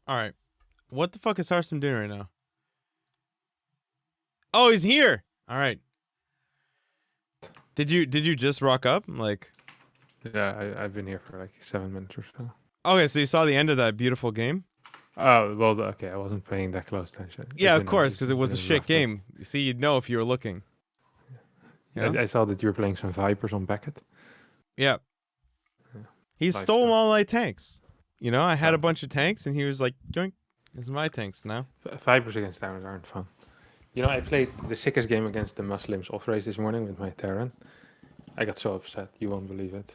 All right. What the fuck is Harstam doing right now? Oh, he's here. All right. Did you just rock up? Like, Yeah, I've been here for like 7 minutes or so. okay, so you saw the end of that beautiful game? Oh, well, okay, I wasn't paying that close attention. Yeah, of course, because it was a shit game. See, you'd know if you were looking. You know? I saw that you were playing some Vipers on Beckett. Yeah. Yeah. He Nice stole stuff. all my tanks. You know, I had Oh. a bunch of tanks, and he was like, "Yoink, it's my tanks now." Vipers against Terrans aren't fun. You know, I played the sickest game against the Muslims off race this morning with my Terran. I got so upset, you won't believe it.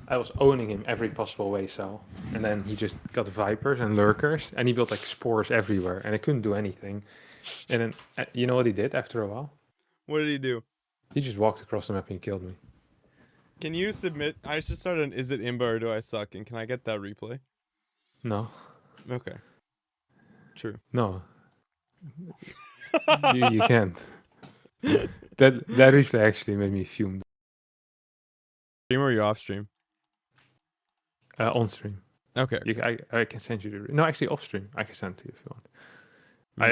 I was owning him every possible way, Sal. And then he just got Vipers and Lurkers, and he built like spores everywhere, and I couldn't do anything. And then, you know what he did after a while? What did he do? He just walked across the map and killed me. Can you submit? I should start an "Is it Imba or do I suck?" And can I get that replay? No. Okay. True. No. you can't. That replay actually made me fume. Stream or you off stream? On stream. Okay. I can send you the... No, actually off stream. I can send to you if you want.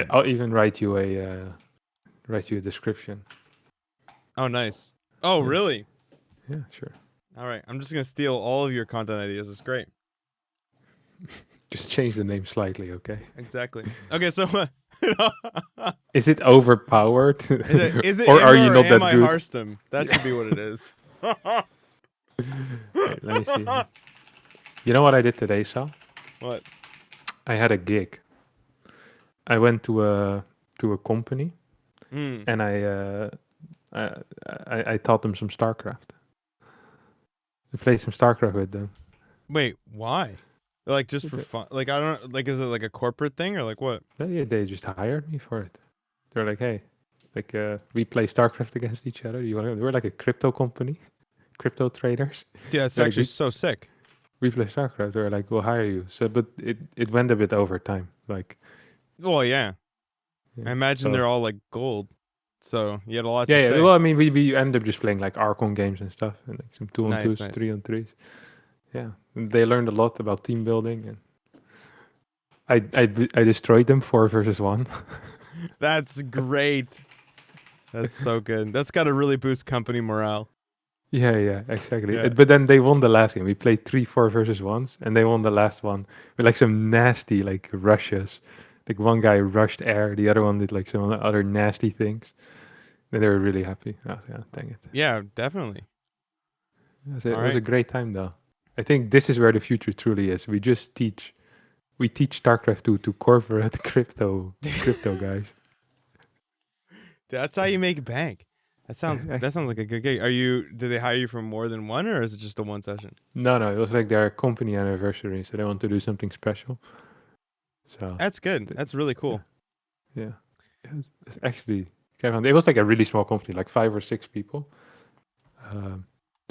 Mm. I'll even write you a description. Oh, nice. Oh, Yeah. really? Yeah, sure. All right. I'm just gonna steal all of your content ideas. It's great. Just change the name slightly, okay? Exactly. Okay, so Is it overpowered? is it or Imba are you or not am that I good? Harstam? That should be what it is. Wait, let me see. You know what I did today, Sal? What? I had a gig. I went to a company Mm. and I taught them some Starcraft. I played some Starcraft with them. Wait, why? Like just for Okay. fun? Like I don't like. Is it like a corporate thing or like what? They just hired me for it. They're like, hey, like we play Starcraft against each other. You want to? We're like a crypto company, crypto traders. Yeah, it's They're actually like, so sick. we play Starcraft. They're like, we'll hire you. So, but it went a bit over time. Like, Well, yeah. yeah. I imagine So- they're all like gold. So you had a lot yeah, to yeah. say. Well, I mean, we end up just playing like Archon games and stuff, and like some 2-on-2s, Nice, nice. 3-on-3s. Yeah, and they learned a lot about team building, and I destroyed them 4 versus 1. That's great. That's so good. That's got to really boost company morale. Yeah, exactly. Yeah. But then they won the last game. We played 3-4 versus 1s, and they won the last one with like some nasty like rushes. Like one guy rushed air, the other one did like some other nasty things. And they were really happy. Oh, yeah, dang it. Yeah, definitely. It All was a right. great time though. I think this is where the future truly is. We teach StarCraft to corporate crypto guys. That's how you make bank. That sounds like a good gig. Did they hire you for more than one or is it just the one session? No, it was like their company anniversary, so they want to do something special. So That's good. That's really cool. yeah. It's actually kind of fun. It was like a really small company, like 5 or 6 people.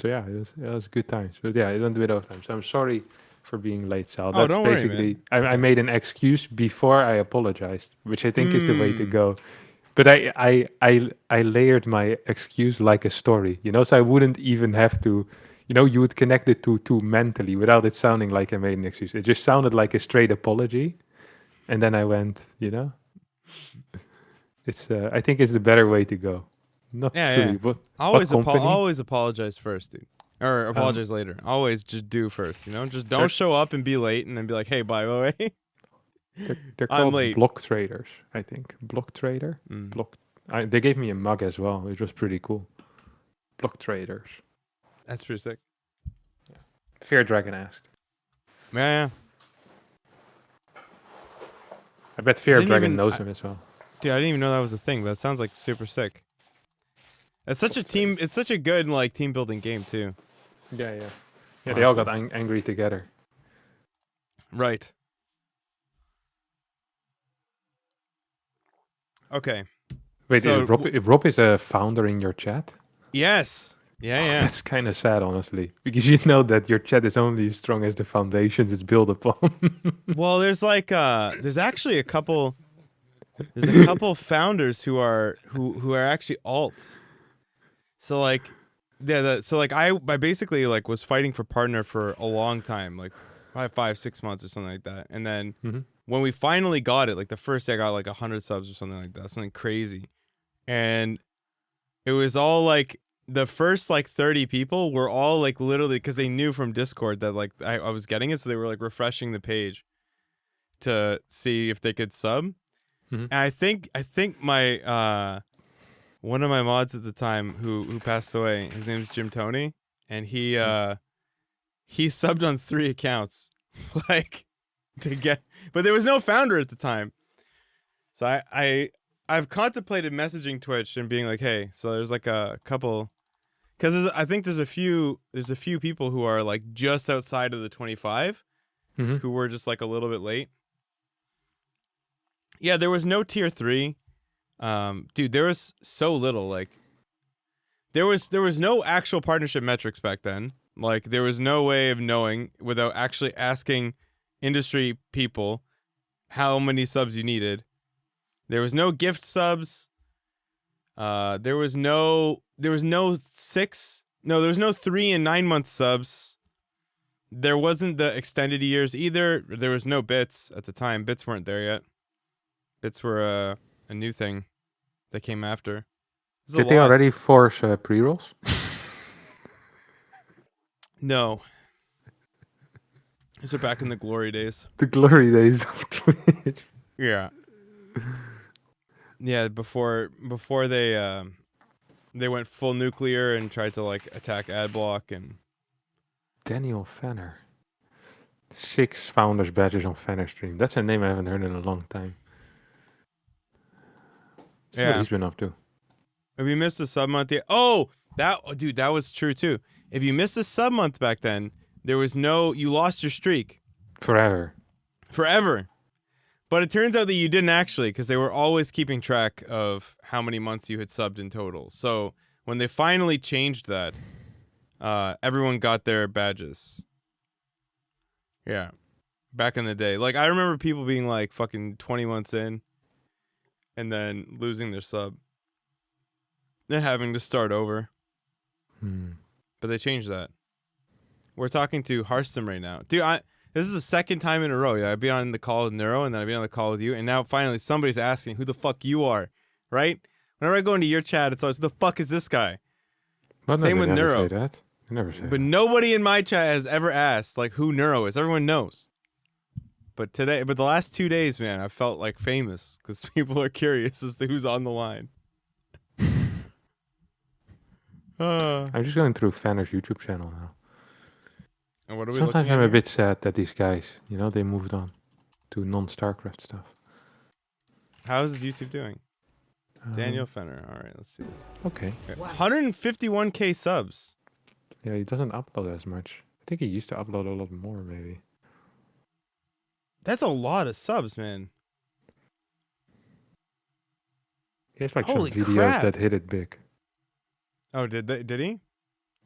So yeah, it was good times. But yeah, it went a bit over time. So I'm sorry for being late, Sal. Oh, That's don't worry, basically man. I made an excuse before I apologized, which I think is the way to Hmm. go. But I layered my excuse like a story, you know, so I wouldn't even have to, you know, you would connect it to mentally without it sounding like I made an excuse. It just sounded like a straight apology. And then I went, you know, it's I think it's the better way to go. Not Yeah, truly, yeah. but Always company? always apologize first, dude. Or apologize later. Always just do first, you know? Just don't show up and be late and then be like, "Hey, by the way, They're I'm called late." block traders, I think. Block trader? Mm. Block. They gave me a mug as well, which was pretty cool. Block traders. That's pretty sick. Fear Dragon asked. Yeah. I bet Fear didn't Dragon even- knows him as well. Dude, I didn't even know that was a thing, but that sounds like super sick. It's such a team. It's such a good like team building game too. Yeah. Yeah, they all got Awesome. angry together. Right. Okay. Wait, So, if Rob is a founder in your chat? Yes. Yeah. Oh, Yeah. that's kind of sad, honestly. Because you know that your chat is only as strong as the foundations it's built upon. Well, there's like there's actually a couple. There's a couple founders who are actually alts. So like, yeah. So like I basically like was fighting for partner for a long time. Like probably 5-6 months or something like that. And then Mm-hmm. when we finally got it, like the first day I got like 100 subs or something like that, something crazy. And it was all like the first like 30 people were all like literally because they knew from Discord that like I was getting it, so they were like refreshing the page to see if they could sub. Mm-hmm. And I think my one of my mods at the time who passed away, his name's Jim Tony, and he subbed on 3 accounts like to get, but there was no founder at the time. So I've contemplated messaging Twitch and being like, hey, so there's like a couple, because I think there's a few people who are like just outside of the 25 Mm-hmm. who were just like a little bit late. Yeah, there was no tier 3. Dude, there was so little. Like there was no actual partnership metrics back then. Like there was no way of knowing without actually asking industry people how many subs you needed. There was no gift subs. There was no 3 and 9 month subs. There wasn't the extended years either. There was no bits at the time. Bits weren't there yet. Bits were a new thing that came after. Did they already force pre-rolls? No. These are back in the glory days. The glory days of Twitch. Yeah. Yeah, before they went full nuclear and tried to like attack Adblock and Daniel Fenner. 6 founders badges on Fenner stream. That's a name I haven't heard in a long time. See what yeah. he's been up to. If you missed a sub month, that was true too. If you missed a sub month back then, you lost your streak Forever. But it turns out that you didn't actually, because they were always keeping track of how many months you had subbed in total. So when they finally changed that, everyone got their badges. Yeah. Back in the day. Like, I remember people being like fucking 20 months in and then losing their sub. Then having to start over. But they changed that. We're talking to Harston right now. Dude, this is the second time in a row. Yeah, I've been on the call with Neuro, and then I've been on the call with you, and now finally somebody's asking who the fuck you are, right? Whenever I go into your chat, it's always, who the fuck is this guy? But Same no, with they never Neuro. say that. They never say But that. nobody in my chat has ever asked like who Neuro is. Everyone knows. But the last 2 days, man, I felt like famous because people are curious as to who's on the line. I'm just going through Fanner's YouTube channel now. And what are we Sometimes looking at I'm a here? bit sad that these guys, they moved on to non-Starcraft stuff. How is his YouTube doing? Um, Daniel Fenner. All right, let's see this. Okay. Okay. 151k subs. Yeah, he doesn't upload as much. I think he used to upload a lot more, maybe. That's a lot of subs, man. He has like Holy some videos crap. that hit it big. Oh, did he?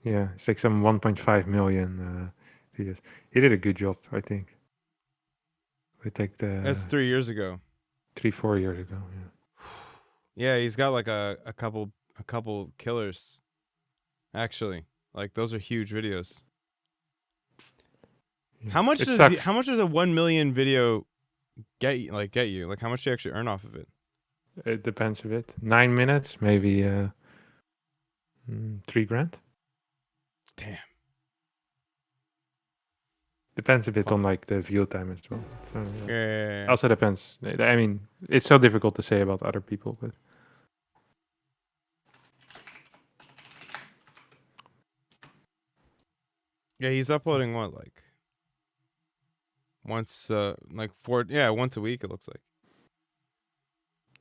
Yeah, it's like some 1.5 million videos. He did a good job, I think. With like the That's 3 years ago. 3-4 years ago. Yeah. Yeah, he's got like a couple killers. Actually, like those are huge videos. Yeah. How much It does sucks. how much does a 1 million video get you? Like how much do you actually earn off of it? It depends a bit. 9 minutes, maybe $3,000. Damn. Depends a bit Fuck. on like the view time as well. So, yeah. Yeah. Also depends. I mean, it's so difficult to say about other people, but Yeah, he's uploading what, like once once a week it looks like.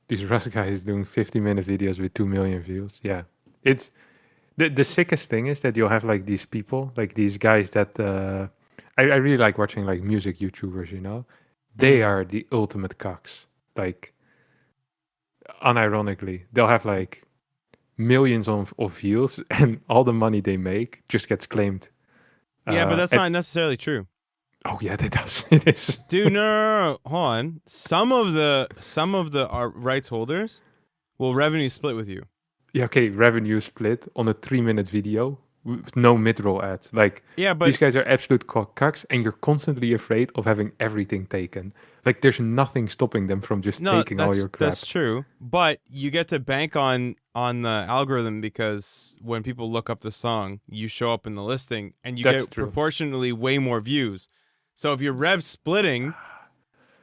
this Rust guy is doing 50-minute videos with 2 million views. Yeah, it's the sickest thing is that you'll have like these people, like these guys that I really like watching like music YouTubers. They are the ultimate cocks. Like, unironically, they'll have like millions of views, and all the money they make just gets claimed. Yeah, but that's not necessarily true. Oh yeah, it does. It is. Dude, no. Hold on. Some of the rights holders will revenue split with you. Yeah, okay, revenue split on a 3-minute video with no mid-roll ads. Like, Yeah, but these guys are absolute cucks, and you're constantly afraid of having everything taken. Like, there's nothing stopping them from just no, taking all your crap. that's true. But you get to bank on the algorithm because when people look up the song, you show up in the listing and you That's get true. proportionally way more views. So if your rev's splitting,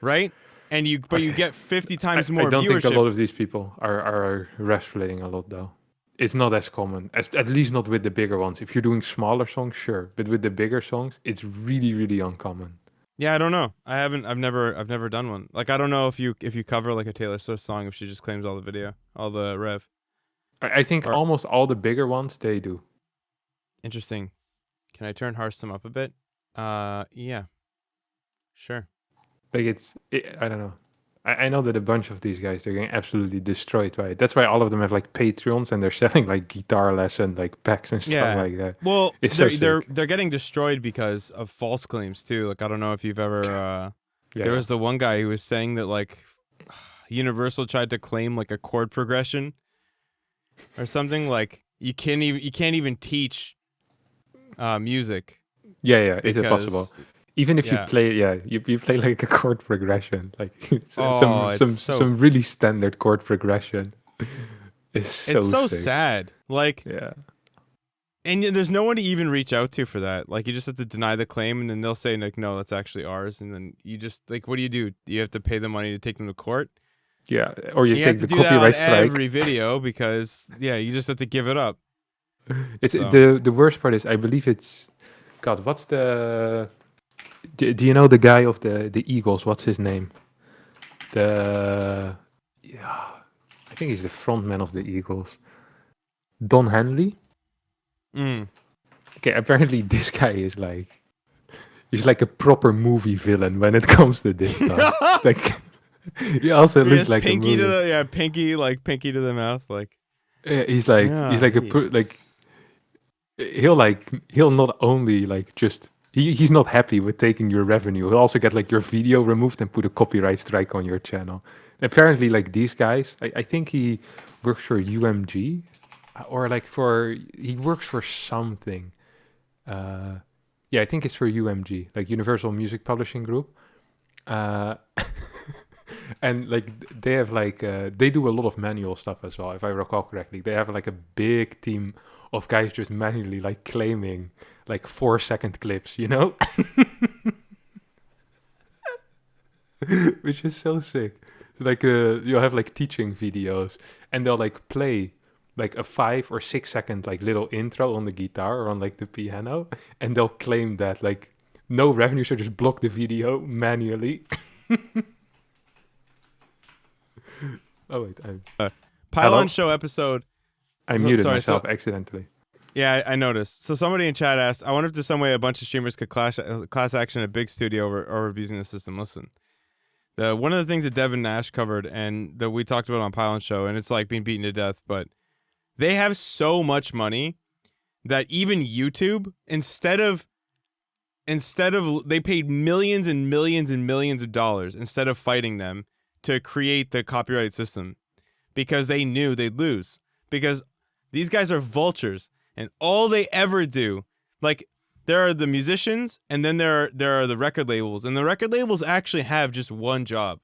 right? And you get 50 times I more don't think a viewership. lot of these people are ref splitting a lot, though. It's not as common, at least not with the bigger ones. If you're doing smaller songs, sure, but with the bigger songs, it's really, really uncommon. Yeah, I don't know. I've never done one. Like I don't know if you cover like a Taylor Swift song if she just claims all the video, all the rev. I think Or almost all the bigger ones they do. interesting. Can I turn Hearthstone up a bit? Yeah. Sure. Like I don't know. I know that a bunch of these guys they're getting absolutely destroyed by it. That's why all of them have like Patreons and they're selling like guitar lesson like packs and stuff Yeah. like that. Well, It's so they're getting destroyed because of false claims too. Like I don't know if you've ever Yeah, there was the one guy who was saying that like Universal tried to claim like a chord progression or something like you can't even teach music yeah. Is it because possible? Even if you yeah. play, you play like a chord progression, like Oh, it's so some really standard chord progression. It's so sick. sad. Like Yeah. and there's no one to even reach out to for that. Like you just have to deny the claim and then they'll say like no, that's actually ours and then you just like what do? You have to pay the money to take them to court? Yeah, or you And you have take to the do that on copyright strike. every video because yeah, you just have to give it up. It's So. the worst part is I believe it's God. What's the? Do you know the guy of the Eagles? What's his name? The yeah, I think he's the frontman of the Eagles. Don Henley. Mm. Okay, apparently this guy is like he's like a proper movie villain when it comes to this stuff. Like he also He looks has like a pinky movie. to the pinky to the mouth like. He's Yeah, like he'll not only like just he's not happy with taking your revenue. He'll also get like your video removed and put a copyright strike on your channel. Apparently, like these guys, I think he works for UMG or like he works for something. Yeah, I think it's for UMG, like Universal Music Publishing Group. Uh, and like they have like they do a lot of manual stuff as well, if I recall correctly. They have like a big team of guys just manually like claiming like 4-second clips, you know? Which is so sick. Like you'll have like teaching videos and they'll like play like a 5 or 6 second like little intro on the guitar or on like the piano and they'll claim that like no revenue, so just block the video manually. Oh wait, Pylon Show episode. I muted myself accidentally. Yeah, I noticed. So somebody in chat asked, I wonder if there's some way a bunch of streamers could class action a big studio over abusing the system. Listen, one of the things that Devin Nash covered and that we talked about on Pylon Show, and it's like being beaten to death, but they have so much money that even YouTube, instead of they paid millions and millions and millions of dollars instead of fighting them to create the copyright system because they knew they'd lose. Because these guys are vultures and all they ever do, like there are the musicians and then there are the record labels, and the record labels actually have just one job,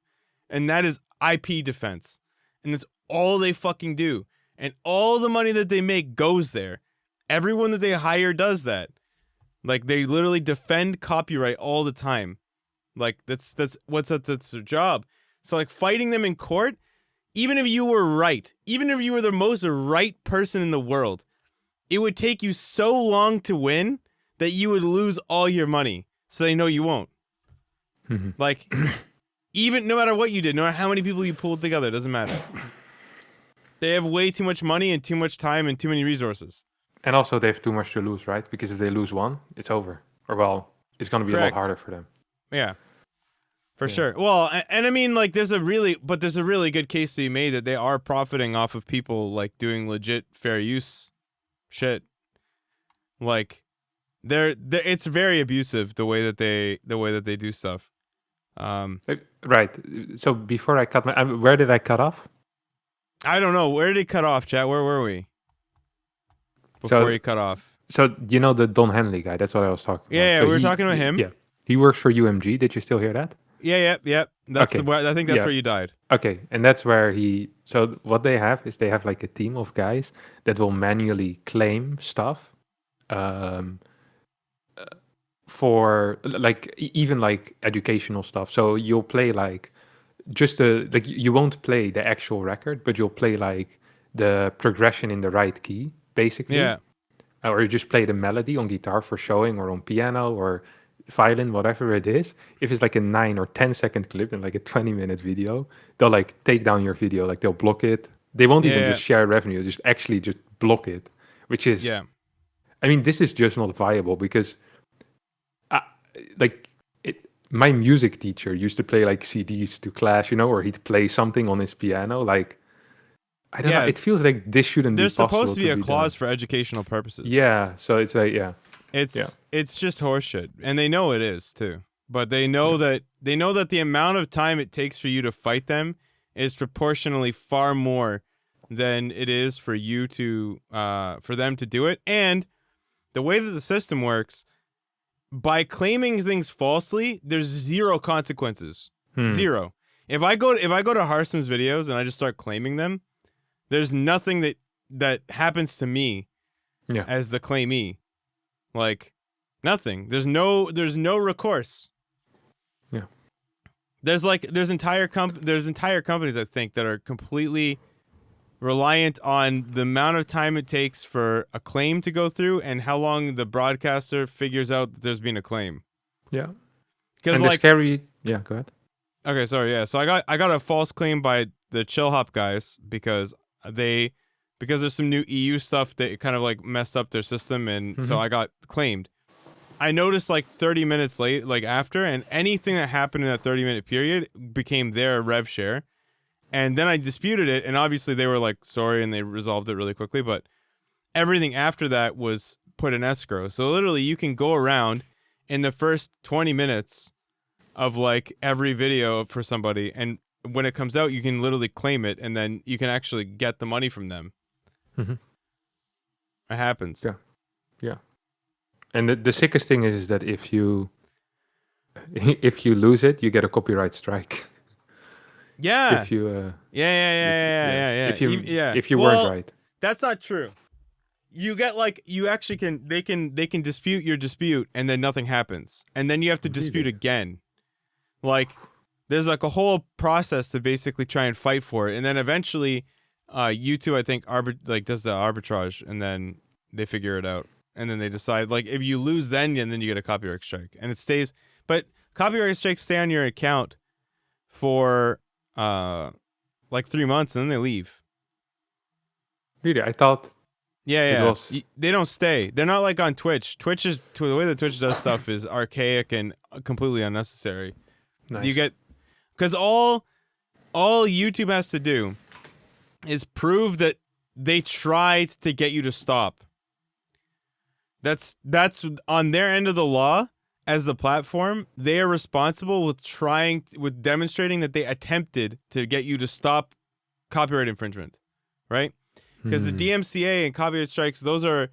and that is IP defense. And that's all they fucking do. And all the money that they make goes there. Everyone that they hire does that. Like they literally defend copyright all the time. Like that's their job. So like fighting them in court, even if you were right, even if you were the most right person in the world, it would take you so long to win that you would lose all your money. So they know you won't. Like even no matter what you did, no matter how many people you pulled together, it doesn't matter. They have way too much money and too much time and too many resources. And also they have too much to lose, right? Because if they lose one, it's over. Or well, it's going to be a lot harder for them. Yeah. For sure. Well, and I mean, like, there's a really good case to be made that they are profiting off of people like doing legit fair use shit. Like, it's very abusive the way that they do stuff. Right. So before I cut where did I cut off? I don't know. Where did it cut off, chat? Where were we before you cut off? So you know the Don Henley guy? That's what I was talking about. Yeah, So we were talking about him. Yeah, he works for UMG. Did you still hear that? Yeah. That's Okay. where I think that's where you died. Okay, and that's where he. So what they have is they have like a team of guys that will manually claim stuff, um, for like even like educational stuff. So you'll play like just like you won't play the actual record, but you'll play like the progression in the right key, basically, Yeah. or you just play the melody on guitar for showing, or on piano or violin, whatever it is. If it's like a 9 or 10 second clip in like a 20-minute video, they'll like take down your video, like they'll block it. They won't even Yeah. just share revenue, just actually just block it, which is, Yeah. I mean, this is just not viable because, I, like, my music teacher used to play like CDs to class, or he'd play something on his piano. Like, I don't know. Yeah. It feels like this shouldn't be There's possible supposed to be a be clause done. for educational purposes. Yeah. So it's like, yeah. It's just horseshit, and they know it is too. But they know that the amount of time it takes for you to fight them is proportionally far more than it is for you to for them to do it. And the way that the system works, by claiming things falsely, there's zero consequences. Zero. If I go to Harsom's videos and I just start claiming them, there's nothing that happens to me as the claimee. Like nothing. There's no recourse. Yeah. There's entire companies I think that are completely reliant on the amount of time it takes for a claim to go through and how long the broadcaster figures out that there's been a claim. Yeah. Because like scary. Yeah. Go ahead. Okay, sorry. Yeah, so I got a false claim by the Chill Hop guys because there's some new EU stuff that kind of like messed up their system, and so I got claimed. I noticed like 30 minutes late, like after, and anything that happened in that 30-minute period became their rev share. And then I disputed it, and obviously they were like sorry, and they resolved it really quickly. But everything after that was put in escrow. So literally, you can go around in the first 20 minutes of like every video for somebody, and when it comes out, you can literally claim it, and then you can actually get the money from them. It happens. Yeah. And the sickest thing is that if you lose it, you get a copyright strike. Yeah. If you Yeah. If you weren't right. That's not true. You get like you actually can they can dispute your dispute, and then nothing happens, and then you have to dispute again. Like there's like a whole process to basically try and fight for it, and then eventually YouTube I think does the arbitrage, and then they figure it out, and then they decide like if you lose then you get a copyright strike, and it stays. But copyright strikes stay on your account for like 3 months, and then they leave. Really, I thought. Yeah. They don't stay. They're not like on Twitch. The way that Twitch does stuff is archaic and completely unnecessary. Nice. You get because all YouTube has to do is prove that they tried to get you to stop. That's on their end of the law as the platform. They are responsible with demonstrating that they attempted to get you to stop copyright infringement, right? Because the DMCA and copyright strikes, those are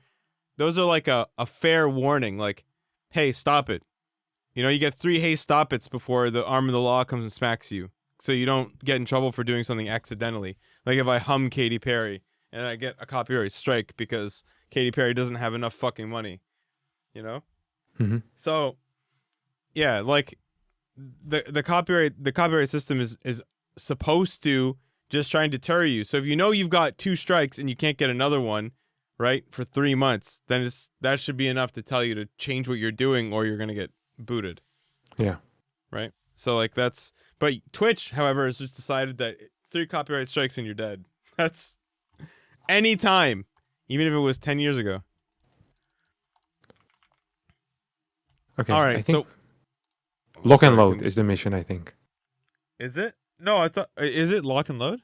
like a fair warning, like, hey, stop it. You get 3 hey stop it's before the arm of the law comes and smacks you, so you don't get in trouble for doing something accidentally. Like if I hum Katy Perry and I get a copyright strike because Katy Perry doesn't have enough fucking money, So, yeah, like the copyright system is supposed to just try and deter you. So if you've got 2 strikes and you can't get another one, right, for 3 months, then that should be enough to tell you to change what you're doing, or you're gonna get booted. Yeah. Right. So like but Twitch, however, has just decided that 3 copyright strikes and you're dead. That's any time, even if it was 10 years ago. Okay. All right. So lock and load is the mission, I think. Is it? No, I thought. Is it lock and load?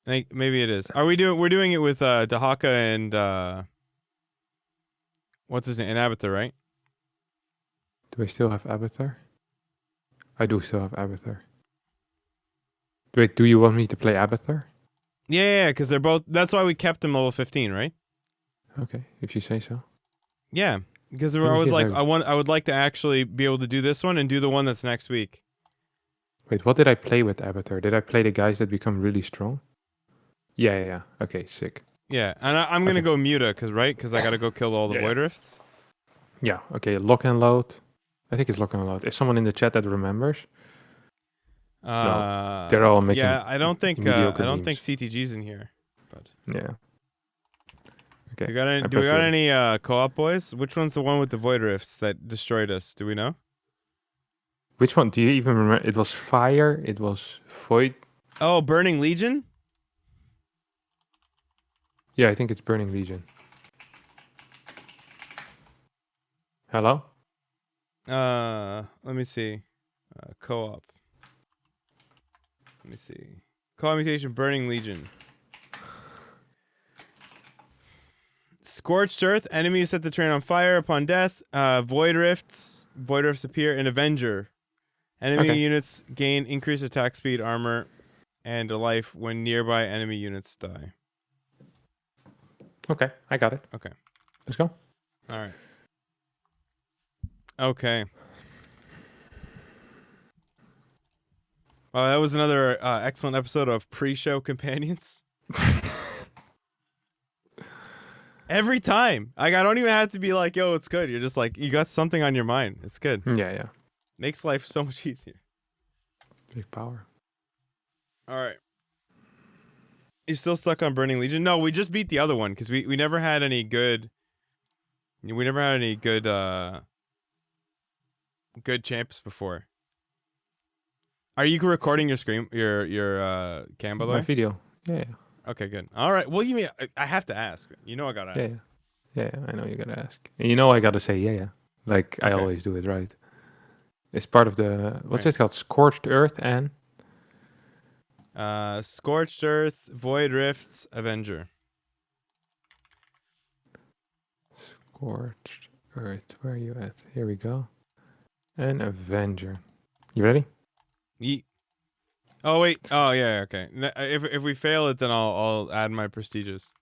I think maybe it is. We're doing it with Dahaka and what's his name? And Abathur, right? Do I still have Abathur? I do still have Abathur. Wait, do you want me to play Abathur? Yeah, because they're both. That's why we kept them level 15, right? Okay, if you say so. Yeah, because I Let me see was if like, I- I would like to actually be able to do this one and do the one that's next week. Wait, what did I play with Avatar? Did I play the guys that become really strong? Yeah. Okay, sick. Yeah, and I'm gonna Okay. go Muta, cause I gotta go kill all the Yeah, yeah. Void Rifts. Yeah, okay, lock and load. I think it's lock and load. Is someone in the chat that remembers? They're all making Yeah, I don't think mediocre memes. CTG's in here. But Yeah. Okay. do we got any co-op boys? Which one's the one with the Void Rifts that destroyed us? Do we know? Which one? Do you even remember? It was Fire. It was Void. Oh, Burning Legion. Yeah, I think it's Burning Legion. Hello? Let me see. Co-op. Let me see. Co-op mutation, Burning Legion. Scorched Earth. Enemies set the terrain on fire upon death. Void Rifts. Void Rifts appear in Avenger. Enemy Okay. units gain increased attack speed, armor, and a life when nearby enemy units die. Okay, I got it. Okay. Let's go. All right. Okay. Well, that was another excellent episode of Pre-Show Companions. Every time. Like, I don't even have to be like, yo, it's good. You're just like, you got something on your mind. It's good. Yeah. Makes life so much easier. Big power. All right. You're still stuck on Burning Legion? No, we just beat the other one because we never had any good. We never had any good good champs before. Are you recording your screen, your cam, by the My way? video. Yeah. Okay, good. All right. Well, I have to ask. You know I gotta ask. Yeah, I know you gotta ask. And you know I gotta say yeah. Like I Okay. always do it, right? It's part of the what's Right. it called? Scorched Earth and Scorched Earth, Void Rifts, Avenger. Scorched Earth. Where are you at? Here we go. And Avenger. You ready? Yeet. Oh wait. Oh yeah. Okay. If we fail it, then I'll add my prestigious.